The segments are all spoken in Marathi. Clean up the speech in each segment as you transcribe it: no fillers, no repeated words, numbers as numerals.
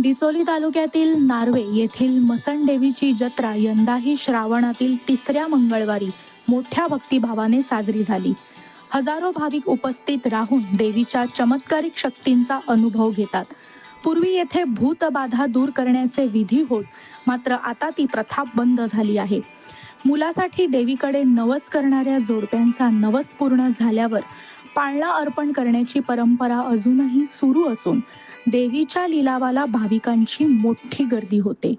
डिचोली तालुक्यातील नार्वे येथील मसन देवीची जत्रा यंदाही श्रावणातील 3ऱ्या मंगळवारी मोठ्या भक्तिभावाने साजरी झाली. हजारो भाविक उपस्थित राहून देवीच्या चमत्कारिक शक्तींचा अनुभव घेतात. पूर्वी येथे भूतबाधा दूर करण्याचे विधी होत, मात्र आता ती प्रथा बंद झाली आहे. मुलासाठी देवीकडे नवस करणाऱ्या जोडप्यांचा नवस पूर्ण झाल्यावर पाळणा अर्पण करण्याची परंपरा अजूनही सुरू असून देवीच्या लिलावाला भाविकांची मोठी गर्दी होते.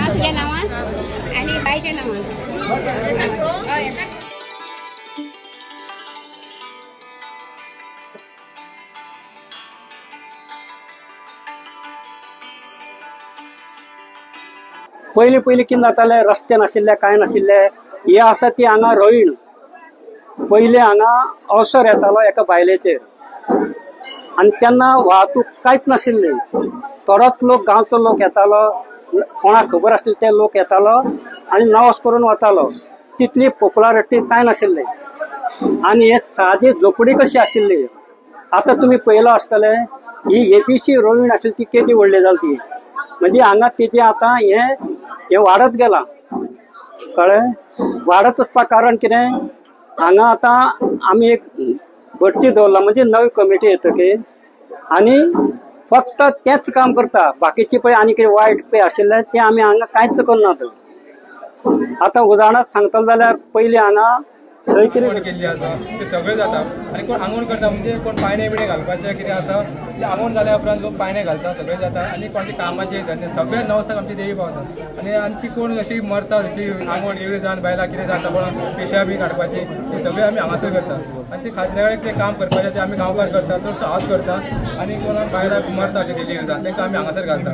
तुझ्या नावात आणि बाईच्या नावात पहिले किन जाताले रस्ते नाशिल्ले काय नाशिल्ले हे आसा ती हांगा रोईण. पहिले हांगा अवसर येतालो एका बायलेचेर आनी तेन्ना वाहतूक कांयच नाशिल्ली. थोडोच लोक गांवचो लोक येतालो, कोणाक खबर आसली ते लोक येतालो आनी नवस करून वतालो. तितली पॉप्युलरिटी काय नाशिल्ली आनी हे सादी झोपडी कशी आशिल्ली. आतां तुमी पळयलो आसतले ही येदीशी रोईण आशिल्ली ती केदी व्हडली जाली ती. म्हणजे हांगा तेजे आतां हे वाडत गेला. कळ्ळें? वाडत वचपाक कारण कितें, हांगा आतां आमी एक भरती दवरला म्हणजे नवी कमिटी येतकीर आनी फक्त तेंच काम करता. बाकीचे पळय आनी कितें वायट पळय आशिल्लें तें आमी हांगा कांयच करनात. आतां उदाहरणांत सांगतलो जाल्यार पयलीं हांगा थंय कितें केल्ली आसा ते सगळे जाता आनी कोण आंगवण करता म्हणजे कोण पायणे बिणे घालपाचे कितें आसा ते आंगवण जाल्या उपरांत लोक पायणे घालता सगळे जाता आनी कोणाचे कामाचे सगळे नवसाक आमची देवी पावता. आनी आमची कोण अशी मरता जशी आंगवण येवरी जावन बायलां कितें जाता कोण पेशा बी काडपाची ते सगळे आमी हांगासर करता. आनी ते खात्यावेळेक ते काम करपाचें ते आमी गांवकार करता, चडसो हांव करता. आनी कोण बायलां मरता अशें डिलिव्हरी जाता तांकां आमी हांगासर घालता.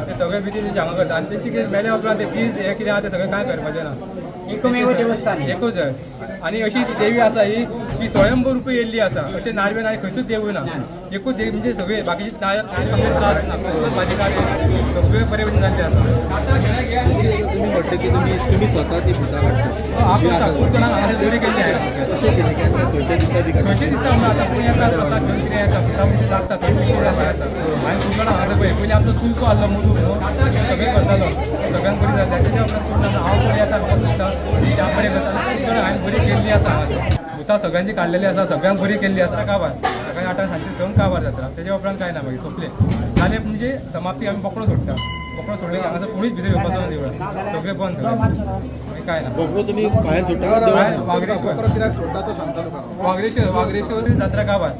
ते सगळे भितर तेंचे हांगा करता आनी तेंची कितें मेल्या उपरांत ते फीज हे कितें आहा ते सगळें कांय करपाचें ना. एकमेव देवस्थान एकूच आहे. आणि अशी देवी आसा ही स्वयंभू रूपी येयल्ली आसा. अशें नार्वेन आनी खंयचूच देवूळ ना. एकूच देवी म्हणजे सगळे बाकीचे माझे कार्य सगळे बरे भशेन जाल्ले आसा. तुम्ही म्हटलं की तुम्ही स्वतः ती भुतां काडटा. आपण खूब जाणांक हांगासर देवरी केल्ली आहे. अशें कितें केन्ना खंयच्या दिसा बी काडटा? खंयचे दिसा म्हणून आतां कोण येता स्वता घेवन कितें येता भुतां म्हणजे लागता थंय पिशवी येता. आनी खूब जाणां हांगासर पळय पयलीं आमचो चुलतो आहलो मधू सगळे करतालो सगळ्यांक बरी जाता. तेच्या उपरांत कोण हांव बरी येता दिसता त्या बरें करता. हांवें बरी केल्ली आसा हांगासर. भुतां सगळ्यांची काडलेली आसा, सगळ्यांक बरी केल्ली आसा. काबार सकाळीं 8 सांजची संक काबार जाता. तेच्या उपरांत कांय ना मागीर सोंपलें जालें म्हणजे समाप्ती आमी बोकडो सोडटा. बोकडो सोडले हांगासर कोणीच भितर येवपाचो ना देवळान. सगळें बंद सगळें काय ना. बोकडो तुमी भायर सोडटा? वागरेश्वर जात्रा काबार.